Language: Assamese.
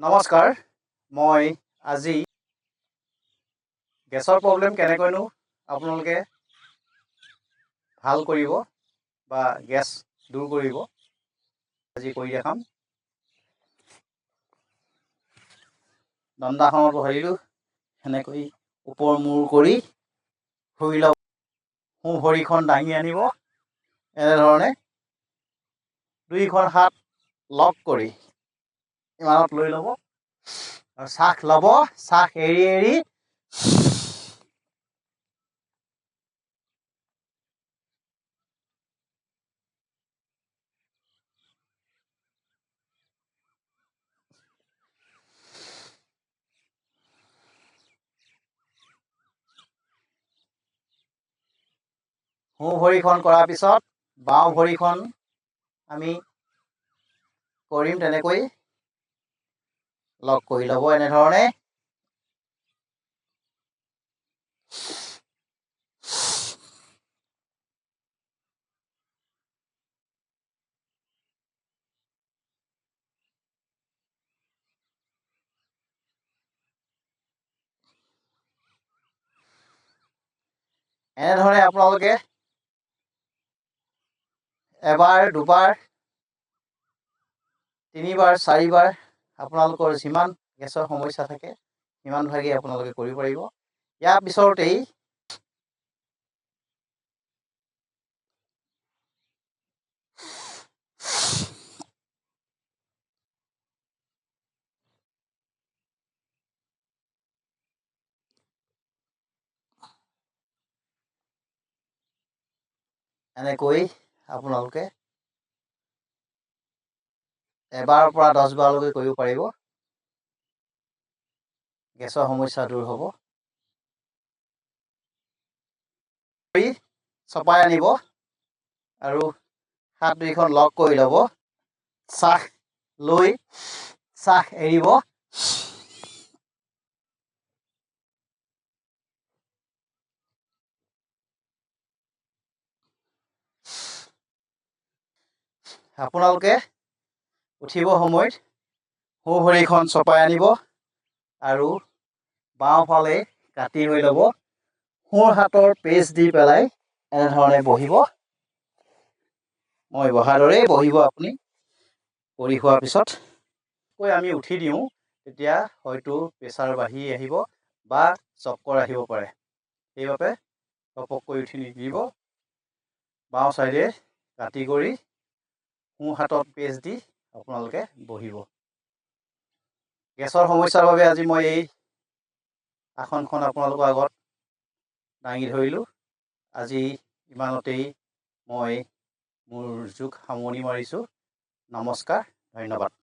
নমস্কাৰ, মই আজি গেছৰ প্ৰব্লেম কেনেকৈনো আপোনালোকে ভাল কৰিব বা গেছ দূৰ কৰিব আজি কৰি দেখাম। দণ্ডাসনত বহাইলোঁ, সেনেকৈ ওপৰ মূৰ কৰি শুই লওক। সোঁ ভৰিখন দাঙি আনিব, এনেধৰণে দুইখন হাত লক কৰি ইমানত লৈ ল'ব আৰু শ্বাস ল'ব, শ্বাস এৰি এৰি সোঁ ভৰিখন কৰাৰ পিছত বাওঁ ভৰিখন আমি কৰিম তেনেকৈ লক কৰি ল'ব এনেধৰণে। এনেধৰণে আপোনালোকে এবাৰ, দুবাৰ, তিনিবাৰ, চাৰিবাৰ আপোনালোকৰ যিমান গেছৰ সমস্যা থাকে সিমান ভাগে আপোনালোকে কৰিব পাৰিব। ইয়াৰ পিছতেই এনেকৈ আপোনালোকে এবাৰৰ পৰা 10 বাৰলৈকে কৰিব পাৰিব। গেছৰ সমস্যা দূৰ হ'ব। চপাই আনিব আৰু হাত দুইখন লক কৰি ল'ব। শ্বাস লৈ শ্বাস এৰিব। আপোনালোকে উঠিব সময়ত সোঁ ভৰিখন চপাই আনিব আৰু বাওঁফালে কাটি হৈ ল'ব। সোঁ হাতৰ পেচ দি পেলাই এনেধৰণে বহিব। মই বহাৰ দৰেই বহিব আপুনি। কৰি হোৱাৰ পিছত আমি উঠি দিওঁ, তেতিয়া হয়তো প্ৰেছাৰ বাঢ়ি আহিব বা চক্কৰ আহিব পাৰে। সেইবাবে ঘপককৈ উঠি নিদিব। বাওঁ চাইডে কাটি কৰি সোঁ হাতত পেচ দি আপোনালোকে বহিব। গেছৰ সমস্যাৰ বাবে আজি মই এই আসনখন আপোনালোকৰ আগত দাঙি ধৰিলোঁ। আজি ইমানতেই মই মোৰ যোগ সামৰণি মাৰিছোঁ। নমস্কাৰ, ধন্যবাদ।